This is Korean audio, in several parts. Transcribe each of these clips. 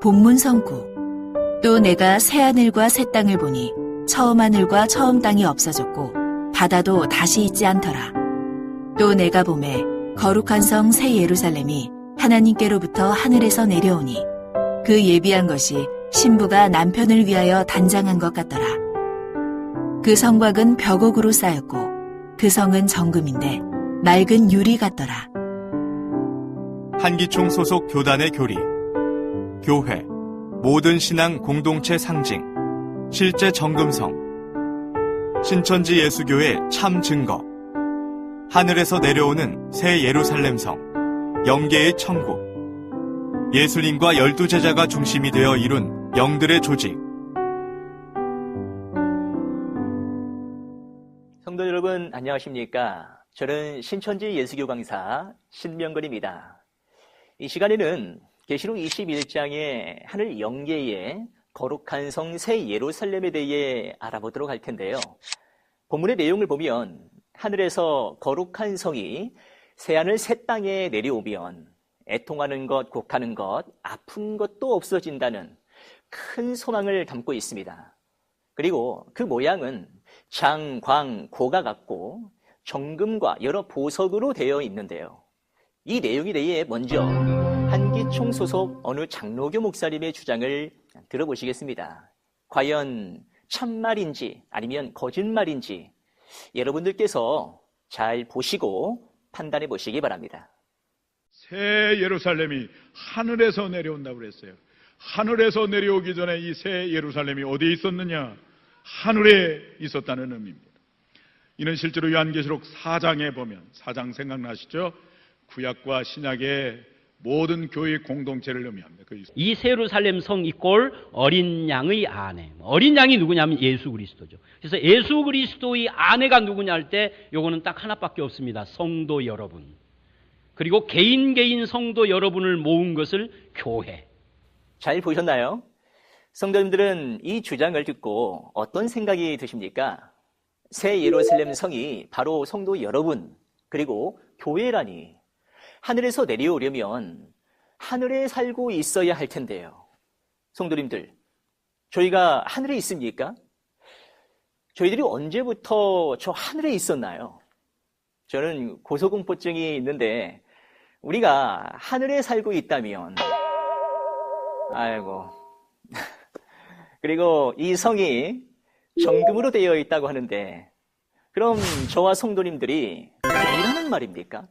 본문성구. 또 내가 새 하늘과 새 땅을 보니 처음 하늘과 처음 땅이 없어졌고 바다도 다시 있지 않더라. 또 내가 보매 거룩한 성 새 예루살렘이 하나님께로부터 하늘에서 내려오니 그 예비한 것이 신부가 남편을 위하여 단장한 것 같더라. 그 성곽은 벽옥으로 쌓였고 그 성은 정금인데 맑은 유리 같더라. 한기총 소속 교단의 교리, 교회, 모든 신앙 공동체 상징, 실제 정금성, 신천지 예수교의 참 증거, 하늘에서 내려오는 새 예루살렘 성, 영계의 천국, 예수님과 12제자가 중심이 되어 이룬 영들의 조직. 성도 여러분 안녕하십니까? 저는 신천지 예수교 강사 신명근입니다. 이 시간에는 계시록 21장의 하늘 영계의 거룩한 성 새 예루살렘에 대해 알아보도록 할 텐데요. 본문의 내용을 보면 하늘에서 거룩한 성이 새하늘 새 땅에 내려오면 애통하는 것, 곡하는 것, 아픈 것도 없어진다는 큰 소망을 담고 있습니다. 그리고 그 모양은 장, 광, 고가 같고 정금과 여러 보석으로 되어 있는데요. 이 내용에 대해 먼저 한기총 소속 어느 장로교 목사님의 주장을 들어보시겠습니다. 과연 참말인지 아니면 거짓말인지 여러분들께서 잘 보시고 판단해 보시기 바랍니다. 새 예루살렘이 하늘에서 내려온다고 그랬어요. 하늘에서 내려오기 전에 이 새 예루살렘이 어디에 있었느냐? 하늘에 있었다는 의미입니다. 이는 실제로 요한계시록 4장에 보면, 4장 생각나시죠? 구약과 신약의 모든 교회 공동체를 의미합니다. 이 새 예루살렘 성 이꼴 어린 양의 아내. 어린 양이 누구냐면 예수 그리스도죠. 그래서 예수 그리스도의 아내가 누구냐 할 때 요거는 딱 하나밖에 없습니다. 성도 여러분. 그리고 개인 성도 여러분을 모은 것을 교회. 잘 보셨나요? 성도님들은 이 주장을 듣고 어떤 생각이 드십니까? 새 예루살렘 성이 바로 성도 여러분, 그리고 교회라니 하늘에서 내려오려면 하늘에 살고 있어야 할 텐데요. 성도님들, 저희가 하늘에 있습니까? 저희들이 언제부터 저 하늘에 있었나요? 저는 고소공포증이 있는데 우리가 하늘에 살고 있다면 아이고 그리고 이 성이 정금으로 되어 있다고 하는데 그럼 저와 성도님들이 왜이라는 말입니까?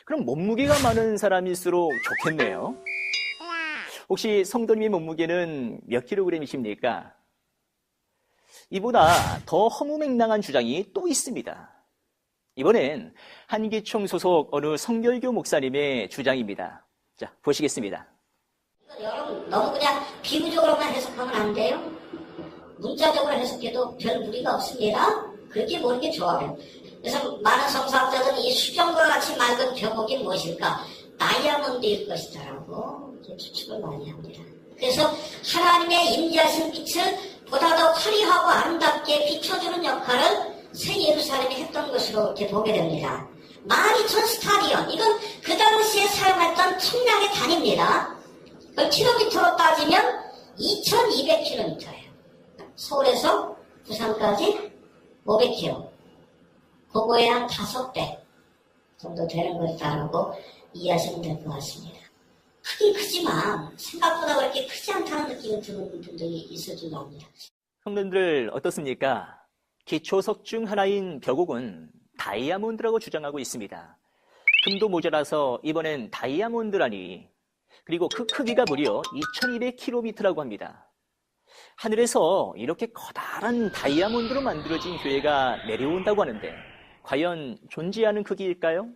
그럼 몸무게가 많은 사람일수록 좋겠네요. 혹시 성도님의 몸무게는 몇 킬로그램이십니까? 이보다 더 허무맹랑한 주장이 또 있습니다. 이번엔 한기총 소속 어느 성결교 목사님의 주장입니다. 자, 보시겠습니다. 여러분 너무 그냥 비유적으로만 해석하면 안 돼요. 문자적으로 해석해도 별 무리가 없습니다. 그렇게 보는 게 좋아요. 그래서 많은 성사학자들은 이 수정과 같이 맑은 벽옥이 무엇일까? 다이아몬드일 것이다라고 추측을 많이 합니다. 그래서 하나님의 임재하신 빛을 보다 더 화려하고 아름답게 비춰주는 역할을 새 예루살렘이 했던 것으로 이렇게 보게 됩니다. 12,000 스타디온, 이건 그 당시에 사용했던 청량의 단위입니다. 킬로미터로 따지면 2,200km예요. 서울에서 부산까지 500km. 그거에 한 5배 정도 되는 것이다라고 이해하시면 될 것 같습니다. 크긴 크지만 생각보다 그렇게 크지 않다는 느낌을 드는 분들이 있을 줄 압니다. 성도님들 어떻습니까? 기초석 중 하나인 벽옥은 다이아몬드라고 주장하고 있습니다. 금도 모자라서 이번엔 다이아몬드라니. 그리고 그 크기가 무려 2200km라고 합니다. 하늘에서 이렇게 커다란 다이아몬드로 만들어진 교회가 내려온다고 하는데 과연 존재하는 크기일까요?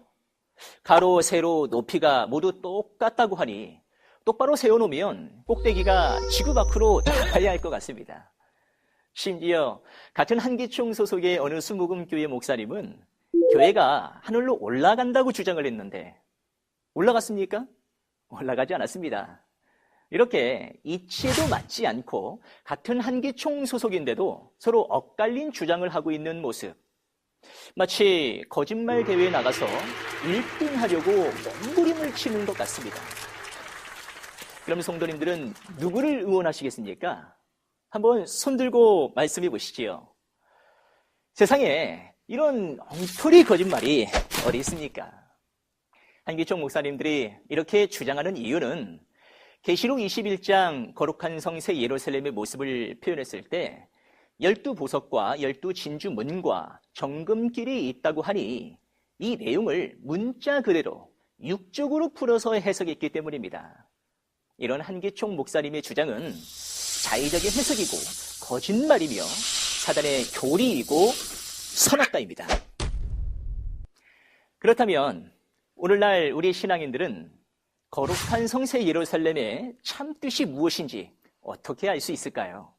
가로, 세로, 높이가 모두 똑같다고 하니 똑바로 세워놓으면 꼭대기가 지구 밖으로 나가야 할 것 같습니다. 심지어 같은 한기총 소속의 어느 수목음교회 목사님은 교회가 하늘로 올라간다고 주장을 했는데 올라갔습니까? 올라가지 않았습니다. 이렇게 이치에도 맞지 않고 같은 한기총 소속인데도 서로 엇갈린 주장을 하고 있는 모습. 마치 거짓말 대회에 나가서 1등 하려고 몸부림을 치는 것 같습니다. 그럼 성도님들은 누구를 응원하시겠습니까? 한번 손들고 말씀해 보시지요. 세상에 이런 엉터리 거짓말이 어디 있습니까? 한기총 목사님들이 이렇게 주장하는 이유는 계시록 21장 거룩한 성새 예루살렘의 모습을 표현했을 때 12보석과 12진주 문과 정금길이 있다고 하니 이 내용을 문자 그대로 육적으로 풀어서 해석했기 때문입니다. 이런 한기총 목사님의 주장은 자의적인 해석이고 거짓말이며 사단의 교리이고 선악과입니다. 그렇다면 오늘날 우리 신앙인들은 거룩한 성새 예루살렘의 참뜻이 무엇인지 어떻게 알 수 있을까요?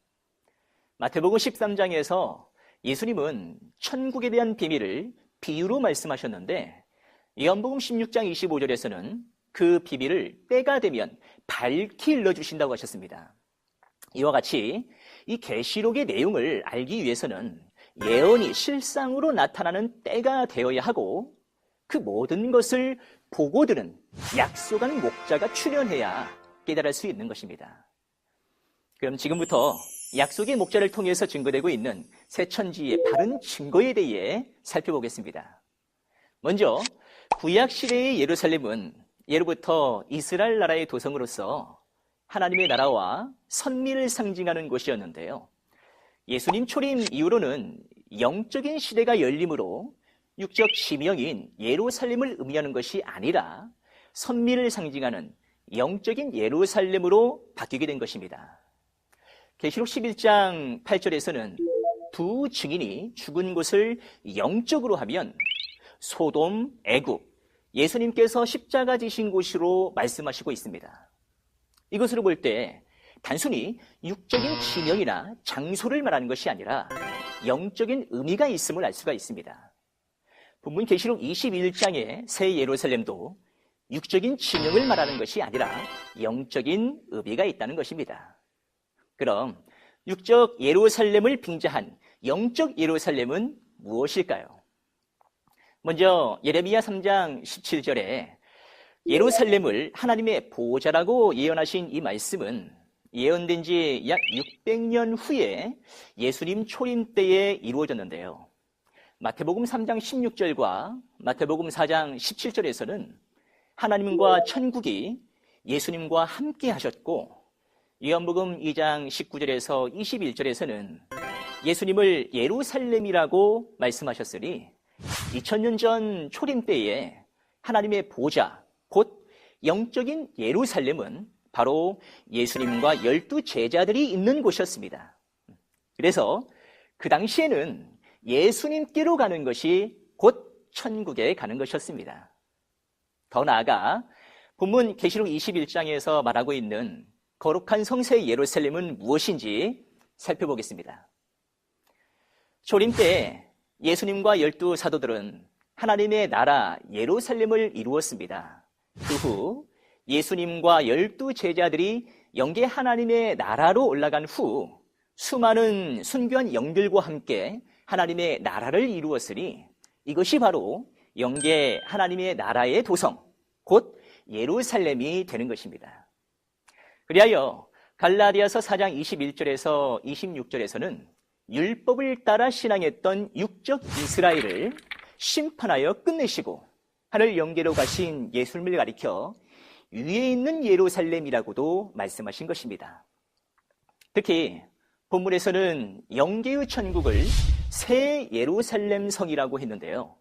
마태복음 13장에서 예수님은 천국에 대한 비밀을 비유로 말씀하셨는데 요한복음 16장 25절에서는 그 비밀을 때가 되면 밝히 일러주신다고 하셨습니다. 이와 같이 이 계시록의 내용을 알기 위해서는 예언이 실상으로 나타나는 때가 되어야 하고 그 모든 것을 보고 들은 약속한 목자가 출현해야 깨달을 수 있는 것입니다. 그럼 지금부터 약속의 목자를 통해서 증거되고 있는 새 천지의 바른 증거에 대해 살펴보겠습니다. 먼저 구약시대의 예루살렘은 예로부터 이스라엘 나라의 도성으로서 하나님의 나라와 선미를 상징하는 곳이었는데요. 예수님 초림 이후로는 영적인 시대가 열림으로 육적 지명인 예루살렘을 의미하는 것이 아니라 선미를 상징하는 영적인 예루살렘으로 바뀌게 된 것입니다. 계시록 11장 8절에서는 두 증인이 죽은 곳을 영적으로 하면 소돔, 애굽, 예수님께서 십자가 지신 곳으로 말씀하시고 있습니다. 이것으로 볼 때 단순히 육적인 지명이나 장소를 말하는 것이 아니라 영적인 의미가 있음을 알 수가 있습니다. 본문 계시록 21장의 새 예루살렘도 육적인 지명을 말하는 것이 아니라 영적인 의미가 있다는 것입니다. 그럼 육적 예루살렘을 빙자한 영적 예루살렘은 무엇일까요? 먼저 예레미야 3장 17절에 예루살렘을 하나님의 보호자라고 예언하신 이 말씀은 예언된 지 약 600년 후에 예수님 초림 때에 이루어졌는데요. 마태복음 3장 16절과 마태복음 4장 17절에서는 하나님과 천국이 예수님과 함께 하셨고 요한복음 2장 19절에서 21절에서는 예수님을 예루살렘이라고 말씀하셨으니 2000년 전 초림 때에 하나님의 보좌, 곧 영적인 예루살렘은 바로 예수님과 12제자들이 있는 곳이었습니다. 그래서 그 당시에는 예수님께로 가는 것이 곧 천국에 가는 것이었습니다. 더 나아가 본문 계시록 21장에서 말하고 있는 거룩한 성새 예루살렘은 무엇인지 살펴보겠습니다. 초림 때 예수님과 12사도들은 하나님의 나라 예루살렘을 이루었습니다. 그 후 예수님과 12제자들이 영계 하나님의 나라로 올라간 후 수많은 순교한 영들과 함께 하나님의 나라를 이루었으니 이것이 바로 영계 하나님의 나라의 도성, 곧 예루살렘이 되는 것입니다. 그리하여 갈라디아서 4장 21절에서 26절에서는 율법을 따라 신앙했던 육적 이스라엘을 심판하여 끝내시고 하늘 영계로 가신 예수님을 가리켜 위에 있는 예루살렘이라고도 말씀하신 것입니다. 특히 본문에서는 영계의 천국을 새 예루살렘 성이라고 했는데요.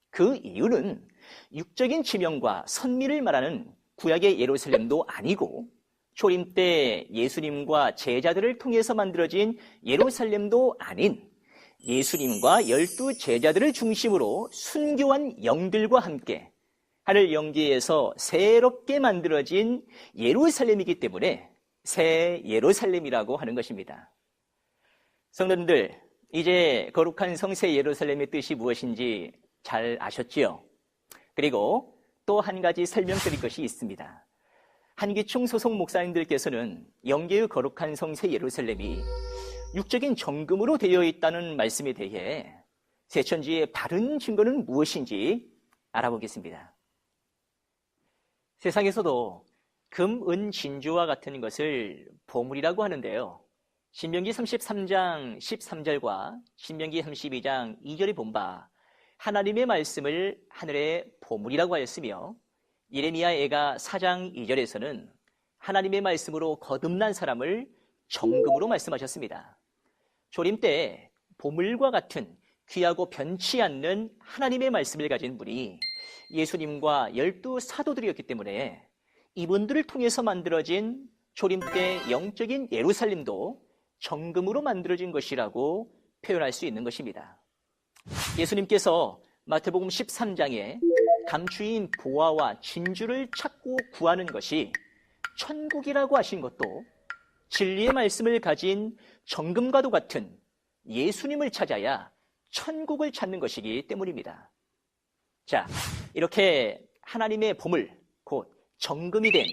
그 이유는 육적인 지명과 선미를 말하는 구약의 예루살렘도 아니고 초림 때 예수님과 제자들을 통해서 만들어진 예루살렘도 아닌 예수님과 12제자들을 중심으로 순교한 영들과 함께 하늘 영계에서 새롭게 만들어진 예루살렘이기 때문에 새 예루살렘이라고 하는 것입니다. 성도님들, 이제 거룩한 성새 예루살렘의 뜻이 무엇인지 잘 아셨지요? 그리고 또 한 가지 설명드릴 것이 있습니다. 한기총 소속 목사님들께서는 영계의 거룩한 성새 예루살렘이 육적인 정금으로 되어 있다는 말씀에 대해 새천지의 바른 증거는 무엇인지 알아보겠습니다. 세상에서도 금, 은, 진주와 같은 것을 보물이라고 하는데요. 신명기 33장 13절과 신명기 32장 2절에 본 바 하나님의 말씀을 하늘의 보물이라고 하였으며, 예레미야 애가 4장 2절에서는 하나님의 말씀으로 거듭난 사람을 정금으로 말씀하셨습니다. 조림 때 보물과 같은 귀하고 변치 않는 하나님의 말씀을 가진 분이 예수님과 12 사도들이었기 때문에 이분들을 통해서 만들어진 조림 때 영적인 예루살렘도 정금으로 만들어진 것이라고 표현할 수 있는 것입니다. 예수님께서 마태복음 13장에 감추인 보화와 진주를 찾고 구하는 것이 천국이라고 하신 것도 진리의 말씀을 가진 정금과도 같은 예수님을 찾아야 천국을 찾는 것이기 때문입니다. 자, 이렇게 하나님의 보물, 곧 정금이 된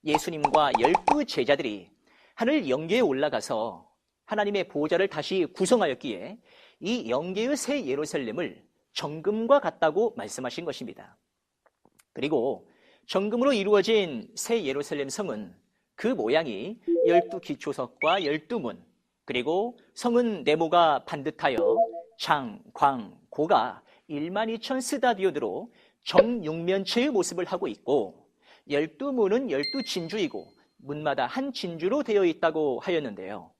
예수님과 12 제자들이 하늘 영계에 올라가서 하나님의 보좌를 다시 구성하였기에 이 영계의 새 예루살렘을 정금과 같다고 말씀하신 것입니다. 그리고 정금으로 이루어진 새 예루살렘 성은 그 모양이 12 기초석과 12문, 그리고 성은 네모가 반듯하여 장, 광, 고가 12,000 스다디온으로 정육면체의 모습을 하고 있고, 12문은 12진주이고 문마다 한 진주로 되어 있다고 하였는데요.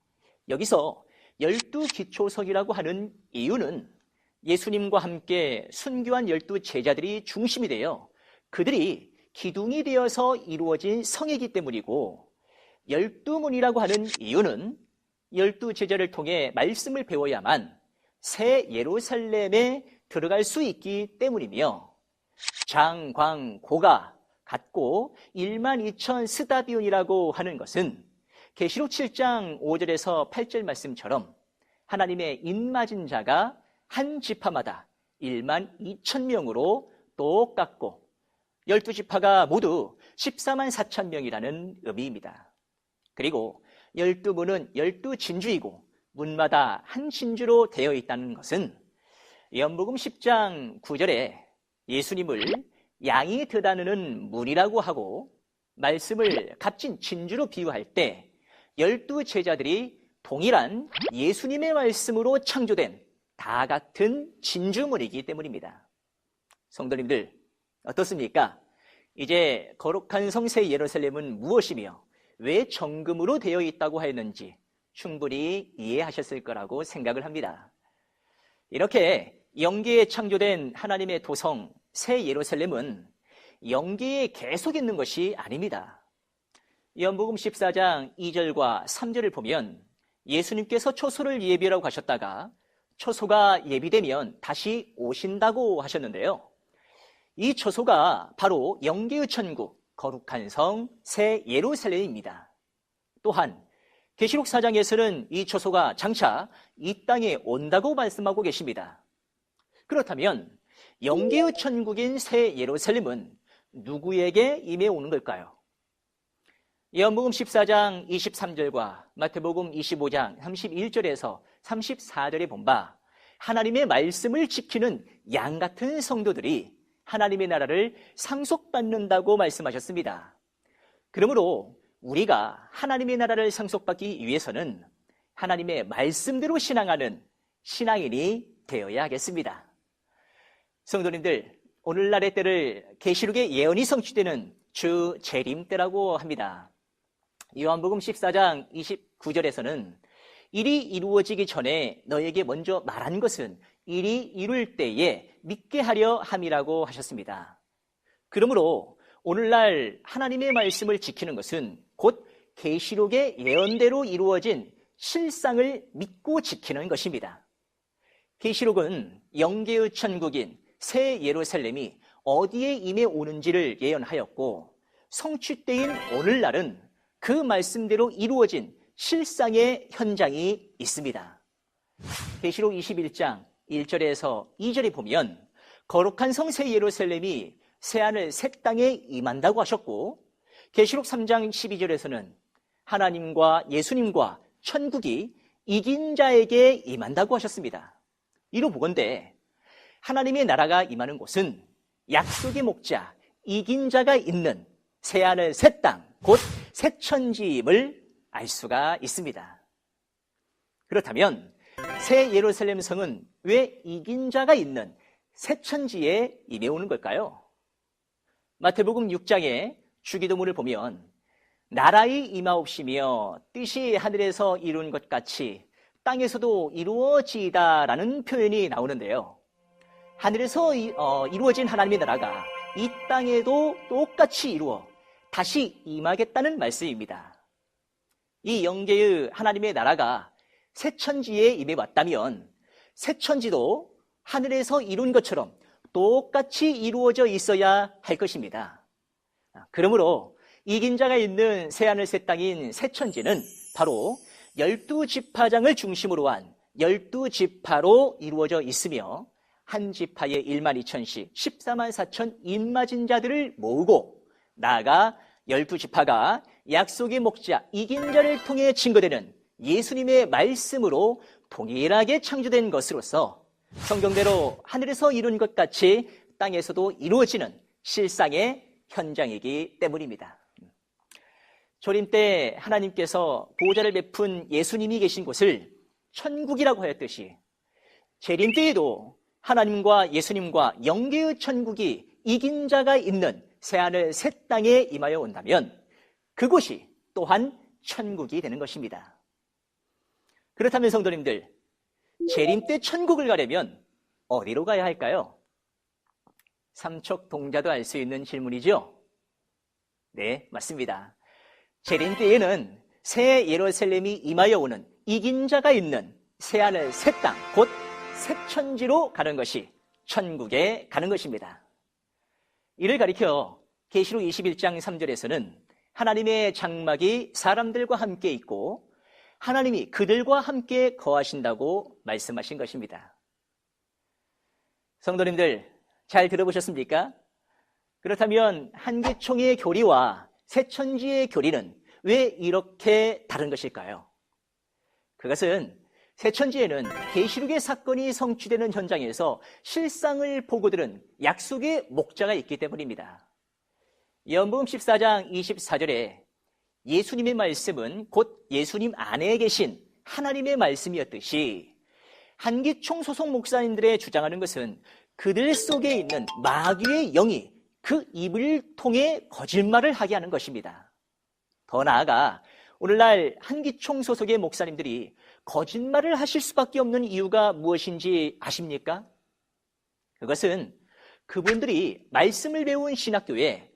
여기서 12 기초석이라고 하는 이유는 예수님과 함께 순교한 12 제자들이 중심이 되어 그들이 기둥이 되어서 이루어진 성이기 때문이고, 12문이라고 하는 이유는 12 제자를 통해 말씀을 배워야만 새 예루살렘에 들어갈 수 있기 때문이며, 장, 광, 고가 같고 12,000 스다디온이라고 하는 것은 계시록 7장 5절에서 8절 말씀처럼 하나님의 인맞은 자가 한 지파마다 12,000명으로 똑같고 12지파가 모두 14만 4천 명이라는 의미입니다. 그리고 12문은 12진주이고 문마다 한 진주로 되어 있다는 것은 요한복음 10장 9절에 예수님을 양이 드다누는 문이라고 하고 말씀을 값진 진주로 비유할 때 12 제자들이 동일한 예수님의 말씀으로 창조된 다 같은 진주문이기 때문입니다. 성도님들 어떻습니까? 이제 거룩한 성새 예루살렘은 무엇이며 왜 정금으로 되어 있다고 하였는지 충분히 이해하셨을 거라고 생각을 합니다. 이렇게 영계에 창조된 하나님의 도성 새 예루살렘은 영계에 계속 있는 것이 아닙니다. 요한복음 14장 2절과 3절을 보면 예수님께서 초소를 예비하라고 하셨다가 초소가 예비되면 다시 오신다고 하셨는데요. 이 초소가 바로 영계의 천국, 거룩한 성 새 예루살렘입니다. 또한 계시록 4장에서는 이 초소가 장차 이 땅에 온다고 말씀하고 계십니다. 그렇다면 영계의 천국인 새 예루살렘은 누구에게 임해 오는 걸까요? 요한복음 14장 23절과 마태복음 25장 31절에서 34절에 본 바 하나님의 말씀을 지키는 양 같은 성도들이 하나님의 나라를 상속받는다고 말씀하셨습니다. 그러므로 우리가 하나님의 나라를 상속받기 위해서는 하나님의 말씀대로 신앙하는 신앙인이 되어야 하겠습니다. 성도님들, 오늘날의 때를 계시록의 예언이 성취되는 주 재림 때라고 합니다. 요한복음 14장 29절에서는 일이 이루어지기 전에 너에게 먼저 말한 것은 일이 이룰 때에 믿게 하려 함이라고 하셨습니다. 그러므로 오늘날 하나님의 말씀을 지키는 것은 곧 계시록의 예언대로 이루어진 실상을 믿고 지키는 것입니다. 계시록은 영계의 천국인 새 예루살렘이 어디에 임해 오는지를 예언하였고 성취때인 오늘날은 그 말씀대로 이루어진 실상의 현장이 있습니다. 계시록 21장 1절에서 2절에 보면 거룩한 성 새 예루살렘이 새하늘 새 땅에 임한다고 하셨고, 계시록 3장 12절에서는 하나님과 예수님과 천국이 이긴 자에게 임한다고 하셨습니다. 이로 보건대 하나님의 나라가 임하는 곳은 약속의 목자 이긴 자가 있는 새하늘 새 땅, 곧 새천지임을 알 수가 있습니다. 그렇다면 새 예루살렘 성은 왜 이긴 자가 있는 새천지에 임해오는 걸까요? 마태복음 6장의 주기도문을 보면 나라의 임하옵시며 뜻이 하늘에서 이룬 것 같이 땅에서도 이루어지이다라는 표현이 나오는데요. 하늘에서 이루어진 하나님의 나라가 이 땅에도 똑같이 이루어 다시 임하겠다는 말씀입니다. 이 영계의 하나님의 나라가 새천지에 임해왔다면 새천지도 하늘에서 이룬 것처럼 똑같이 이루어져 있어야 할 것입니다. 그러므로 이긴 자가 있는 새하늘 새 땅인 새천지는 바로 12지파장을 중심으로 한 12지파로 이루어져 있으며 한 지파에 1만 2천씩 14만 4천 입맞은 자들을 모으고 나아가 12지파가 약속의 목자 이긴 자를 통해 증거되는 예수님의 말씀으로 동일하게 창조된 것으로서 성경대로 하늘에서 이룬 것 같이 땅에서도 이루어지는 실상의 현장이기 때문입니다. 조림 때 하나님께서 보호자를 베푼 예수님이 계신 곳을 천국이라고 하였듯이 재림 때에도 하나님과 예수님과 영계의 천국이 이긴 자가 있는 새하늘 새 땅에 임하여 온다면 그곳이 또한 천국이 되는 것입니다. 그렇다면 성도님들, 재림 때 천국을 가려면 어디로 가야 할까요? 삼척동자도 알 수 있는 질문이죠? 네, 맞습니다. 재림 때에는 새 예루살렘이 임하여 오는 이긴 자가 있는 새하늘 새 땅, 곧 새천지로 가는 것이 천국에 가는 것입니다. 이를 가리켜 계시록 21장 3절에서는 하나님의 장막이 사람들과 함께 있고 하나님이 그들과 함께 거하신다고 말씀하신 것입니다. 성도님들, 잘 들어보셨습니까? 그렇다면 한기총의 교리와 새천지의 교리는 왜 이렇게 다른 것일까요? 그것은 새천지에는 계시록의 사건이 성취되는 현장에서 실상을 보고 들은 약속의 목자가 있기 때문입니다. 요한복음 14장 24절에 예수님의 말씀은 곧 예수님 안에 계신 하나님의 말씀이었듯이 한기총 소속 목사님들의 주장하는 것은 그들 속에 있는 마귀의 영이 그 입을 통해 거짓말을 하게 하는 것입니다. 더 나아가 오늘날 한기총 소속의 목사님들이 거짓말을 하실 수밖에 없는 이유가 무엇인지 아십니까? 그것은 그분들이 말씀을 배운 신학교에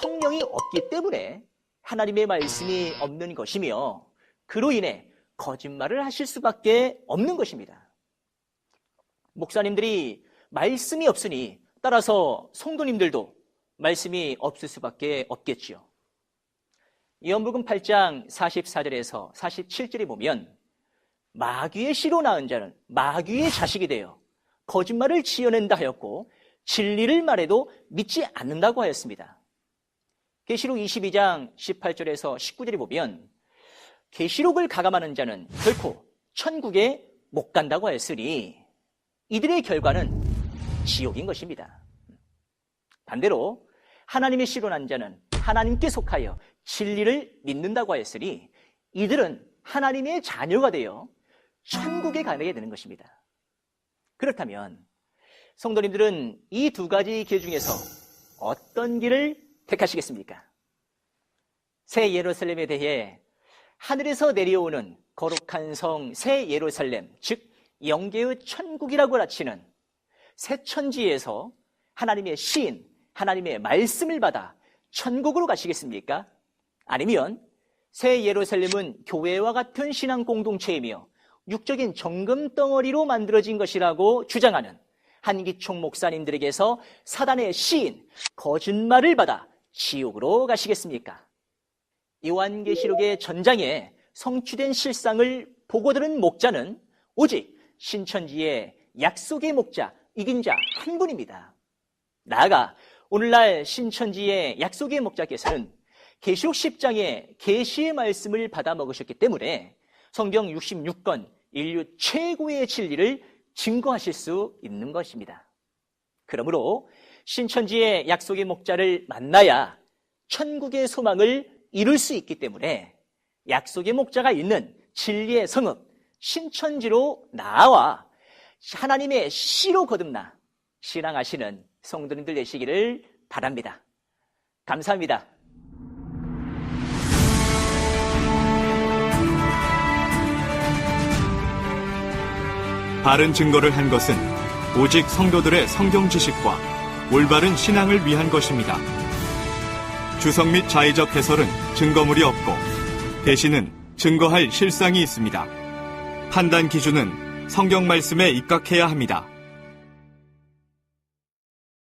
성령이 없기 때문에 하나님의 말씀이 없는 것이며 그로 인해 거짓말을 하실 수밖에 없는 것입니다. 목사님들이 말씀이 없으니 따라서 성도님들도 말씀이 없을 수밖에 없겠지요. 요한복음 8장 44절에서 47절에 보면 마귀의 씨로 낳은 자는 마귀의 자식이 되어 거짓말을 지어낸다 하였고 진리를 말해도 믿지 않는다고 하였습니다. 계시록 22장 18절에서 19절에 보면 계시록을 가감하는 자는 결코 천국에 못 간다고 하였으니 이들의 결과는 지옥인 것입니다. 반대로 하나님의 씨로 난 자는 하나님께 속하여 진리를 믿는다고 하였으니 이들은 하나님의 자녀가 되어 천국에 가게 되는 것입니다. 그렇다면 성도님들은 이 두 가지 길 중에서 어떤 길을 택하시겠습니까? 새 예루살렘에 대해 하늘에서 내려오는 거룩한 성 새 예루살렘, 즉 영계의 천국이라고 라치는 새 천지에서 하나님의 신, 하나님의 말씀을 받아 천국으로 가시겠습니까? 아니면 새 예루살렘은 교회와 같은 신앙 공동체이며 육적인 정금 덩어리로 만들어진 것이라고 주장하는 한기총 목사님들에게서 사단의 시인, 거짓말을 받아 지옥으로 가시겠습니까? 요한계시록의 전장에 성취된 실상을 보고 들은 목자는 오직 신천지의 약속의 목자, 이긴 자 한 분입니다. 나아가 오늘날 신천지의 약속의 목자께서는 계시록 10장의 계시의 말씀을 받아 먹으셨기 때문에 성경 66권 인류 최고의 진리를 증거하실 수 있는 것입니다. 그러므로 신천지의 약속의 목자를 만나야 천국의 소망을 이룰 수 있기 때문에 약속의 목자가 있는 진리의 성읍 신천지로 나와 하나님의 씨로 거듭나 신앙하시는 성도님들 되시기를 바랍니다. 감사합니다. 바른 증거를 한 것은 오직 성도들의 성경 지식과 올바른 신앙을 위한 것입니다. 주석 및 자의적 해설은 증거물이 없고 대신은 증거할 실상이 있습니다. 판단 기준은 성경 말씀에 입각해야 합니다.